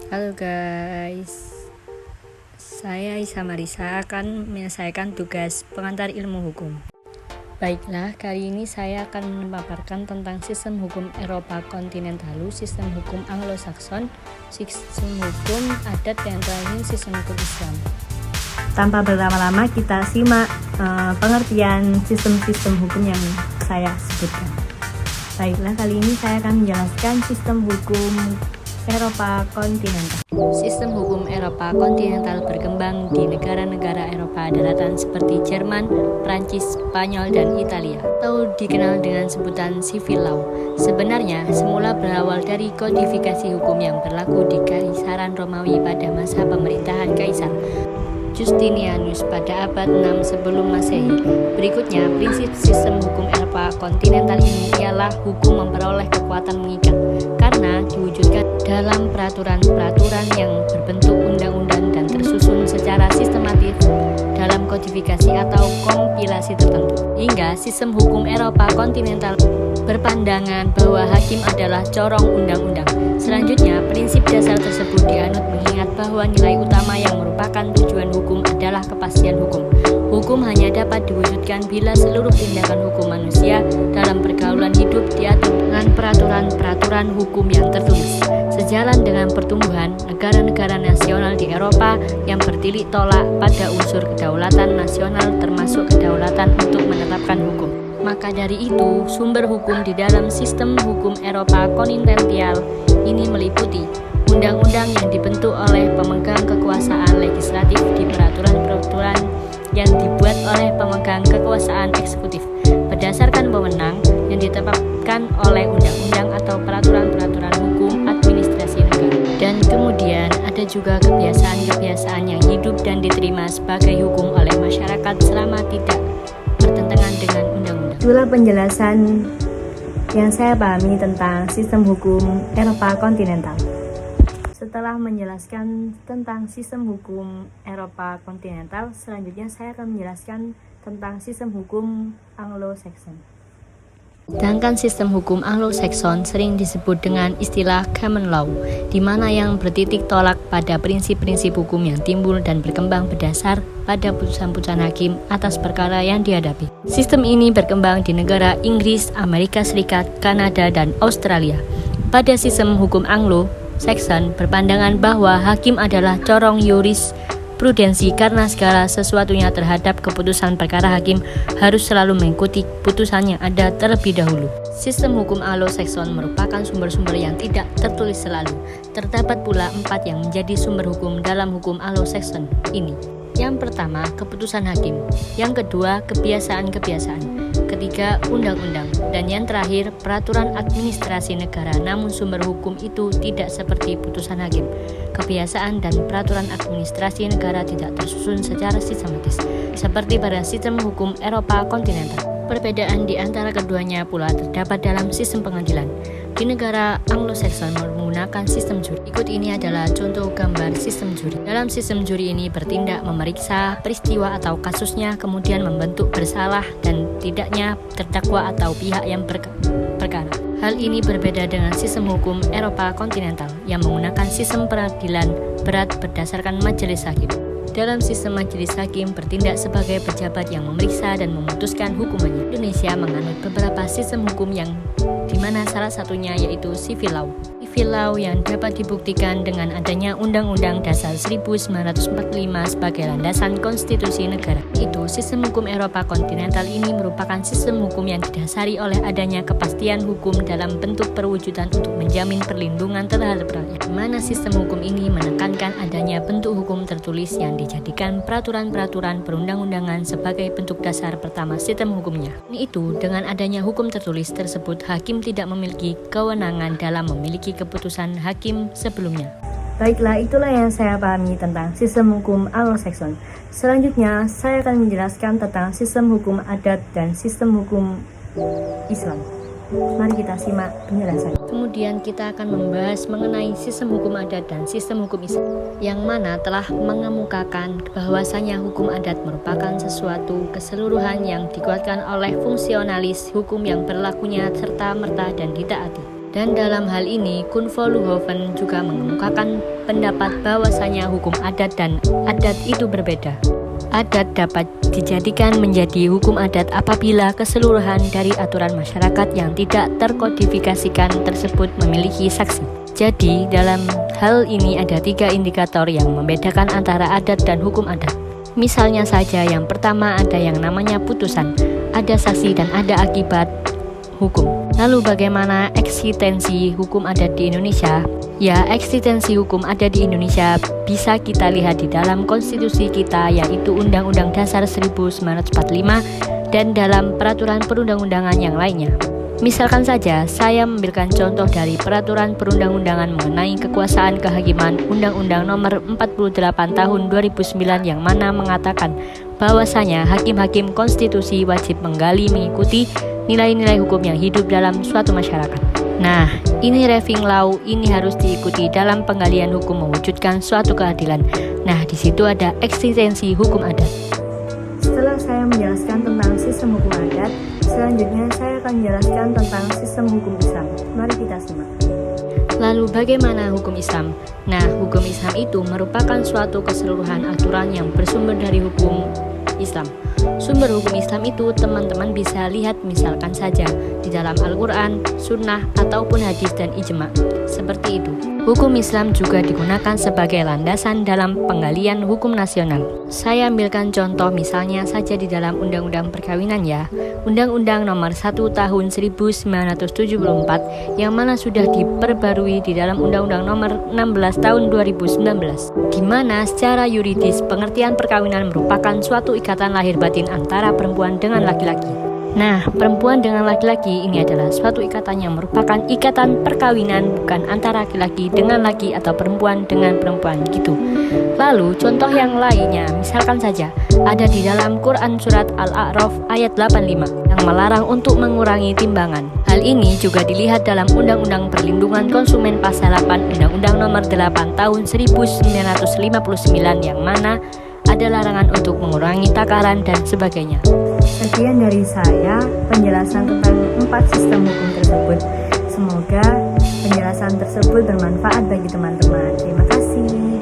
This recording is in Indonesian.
Halo guys, saya Isa Marisa akan menyelesaikan tugas pengantar ilmu hukum. Baiklah, kali ini saya akan memaparkan tentang sistem hukum Eropa kontinental, sistem hukum Anglo-Saxon, sistem hukum adat, dan terakhir sistem hukum Islam. Tanpa berlama-lama kita simak pengertian sistem-sistem hukum yang saya sebutkan. Baiklah, kali ini saya akan menjelaskan sistem hukum Eropa kontinental. Sistem hukum Eropa kontinental berkembang di negara-negara Eropa daratan seperti Jerman, Prancis, Spanyol, dan Italia, atau dikenal dengan sebutan civil law. Sebenarnya, semula berawal dari kodifikasi hukum yang berlaku di Kaisaran Romawi pada masa pemerintahan Kaisar Justinianus pada abad 6 sebelum Masehi. Berikutnya, prinsip sistem hukum Eropa kontinental ini ialah hukum memperoleh kekuatan mengikat karena diwujudkan dalam peraturan-peraturan yang berbentuk undang-undang dan tersusun secara sistematis dalam kodifikasi atau kompilasi tertentu. Hingga sistem hukum Eropa kontinental berpandangan bahwa hakim adalah corong undang-undang. Selanjutnya, prinsip dasar tersebut dianut mengingat bahwa nilai utama yang merupakan tujuan hukum adalah kepastian hukum. Hukum hanya dapat diwujudkan bila seluruh tindakan hukum manusia dalam pergaulan hidup diatur dengan peraturan-peraturan hukum yang tertulis. Sejalan dengan pertumbuhan negara-negara nasional di Eropa yang bertilik tolak pada unsur kedaulatan nasional termasuk kedaulatan untuk menetapkan hukum. Maka dari itu, sumber hukum di dalam sistem hukum Eropa kontinental ini meliputi undang-undang yang dibentuk oleh pemegang kekuasaan legislatif di peraturan-peraturan yang dibuat oleh pemegang kekuasaan eksekutif berdasarkan wewenang yang ditetapkan oleh undang-undang atau peraturan-peraturan hukum administrasi negara. Dan kemudian ada juga kebiasaan-kebiasaan yang hidup dan diterima sebagai hukum oleh masyarakat selama tidak bertentangan dengan undang-undang. Itulah penjelasan yang saya pahami tentang sistem hukum Eropa kontinental. Setelah menjelaskan tentang sistem hukum Eropa kontinental, selanjutnya saya akan menjelaskan tentang sistem hukum Anglo-Saxon. Sedangkan sistem hukum Anglo-Saxon sering disebut dengan istilah common law, di mana yang bertitik tolak pada prinsip-prinsip hukum yang timbul dan berkembang berdasar pada putusan-putusan hakim atas perkara yang dihadapi. Sistem ini berkembang di negara Inggris, Amerika Serikat, Kanada, dan Australia. Pada sistem hukum Anglo-Saxon berpandangan bahwa hakim adalah corong jurisprudensi karena segala sesuatunya terhadap keputusan perkara hakim harus selalu mengikuti putusannya ada terlebih dahulu. Sistem hukum Anglo-Saxon merupakan sumber-sumber yang tidak tertulis selalu. Terdapat pula 4 yang menjadi sumber hukum dalam hukum Anglo-Saxon ini. Yang pertama, keputusan hakim. Yang kedua, kebiasaan-kebiasaan. Ketiga, undang-undang. Dan yang terakhir, peraturan administrasi negara. Namun sumber hukum itu tidak seperti putusan hakim. Kebiasaan dan peraturan administrasi negara tidak tersusun secara sistematis, seperti pada sistem hukum Eropa kontinental. Perbedaan di antara keduanya pula terdapat dalam sistem pengadilan. Di negara Anglo-Saxon menggunakan sistem juri. Berikut ini adalah contoh gambar sistem juri. Dalam sistem juri ini bertindak memeriksa peristiwa atau kasusnya, kemudian membentuk bersalah dan tidaknya terdakwa atau pihak yang perkara. Hal ini berbeda dengan sistem hukum Eropa kontinental yang menggunakan sistem peradilan berat berdasarkan majelis hakim. Dalam sistem majelis hakim bertindak sebagai pejabat yang memeriksa dan memutuskan hukumannya. Indonesia menganut beberapa sistem hukum yang dimana salah satunya yaitu civil law. Civil law yang dapat dibuktikan dengan adanya Undang-Undang Dasar 1945 sebagai landasan konstitusi negara. Itu sistem hukum Eropa kontinental ini merupakan sistem hukum yang didasari oleh adanya kepastian hukum dalam bentuk perwujudan untuk menjamin perlindungan terhadap rakyat. Di mana sistem hukum ini menekankan adanya bentuk hukum tertulis yang dijadikan peraturan-peraturan perundang-undangan sebagai bentuk dasar pertama sistem hukumnya. Itu dengan adanya hukum tertulis tersebut, hakim tidak memiliki kewenangan dalam memiliki keputusan hakim sebelumnya. Baiklah, itulah yang saya pahami tentang sistem hukum Anglo-Saxon. Selanjutnya, saya akan menjelaskan tentang sistem hukum adat dan sistem hukum Islam. Mari kita simak penjelasan. Kemudian kita akan membahas mengenai sistem hukum adat dan sistem hukum Islam, yang mana telah mengemukakan bahwasanya hukum adat merupakan sesuatu keseluruhan yang dikuatkan oleh fungsionalis hukum yang berlakunya serta-merta dan ditaati. Dan dalam hal ini, Kuhn Vollenhoven juga mengemukakan pendapat bahwasanya hukum adat dan adat itu berbeda. Adat dapat dijadikan menjadi hukum adat apabila keseluruhan dari aturan masyarakat yang tidak terkodifikasikan tersebut memiliki saksi. Jadi, dalam hal ini ada 3 indikator yang membedakan antara adat dan hukum adat. Misalnya saja, yang pertama ada yang namanya putusan, ada saksi dan ada akibat hukum. Lalu bagaimana eksistensi hukum adat di Indonesia? Ya, eksistensi hukum adat di Indonesia bisa kita lihat di dalam konstitusi kita, yaitu Undang-Undang Dasar 1945 dan dalam peraturan perundang-undangan yang lainnya. Misalkan saja, saya memberikan contoh dari peraturan perundang-undangan mengenai kekuasaan kehakiman Undang-Undang Nomor 48 Tahun 2009 yang mana mengatakan bahwasanya hakim-hakim konstitusi wajib mengikuti nilai-nilai hukum yang hidup dalam suatu masyarakat. Nah, ini Reving Law ini harus diikuti dalam penggalian hukum mewujudkan suatu keadilan. Nah, di situ ada eksistensi hukum adat. Setelah saya menjelaskan tentang sistem hukum adat, selanjutnya saya akan menjelaskan tentang sistem hukum Islam. Mari kita simak. Lalu bagaimana hukum Islam? Nah, hukum Islam itu merupakan suatu keseluruhan aturan yang bersumber dari hukum Islam. Sumber hukum Islam itu teman-teman bisa lihat misalkan saja di dalam Al-Quran, Sunnah, ataupun hadis dan ijma. Seperti itu. Hukum Islam juga digunakan sebagai landasan dalam penggalian hukum nasional. Saya ambilkan contoh misalnya saja di dalam Undang-Undang Perkawinan ya. Undang-Undang Nomor 1 Tahun 1974 yang mana sudah diperbarui di dalam Undang-Undang Nomor 16 Tahun 2019, di mana secara yuridis pengertian perkawinan merupakan suatu ikatan lahir batin antara perempuan dengan laki-laki. Nah, perempuan dengan laki-laki ini adalah suatu ikatan yang merupakan ikatan perkawinan, bukan antara laki-laki dengan laki atau perempuan dengan perempuan gitu. Lalu contoh yang lainnya, misalkan saja ada di dalam Quran surat Al-A'raf ayat 85 yang melarang untuk mengurangi timbangan. Hal ini juga dilihat dalam Undang-Undang Perlindungan Konsumen Pasal 8 Undang-Undang Nomor 8 Tahun 1959 yang mana ada larangan untuk mengurangi takaran dan sebagainya. Sekian dari saya penjelasan tentang 4 sistem hukum tersebut. Semoga penjelasan tersebut bermanfaat bagi teman-teman. Terima kasih.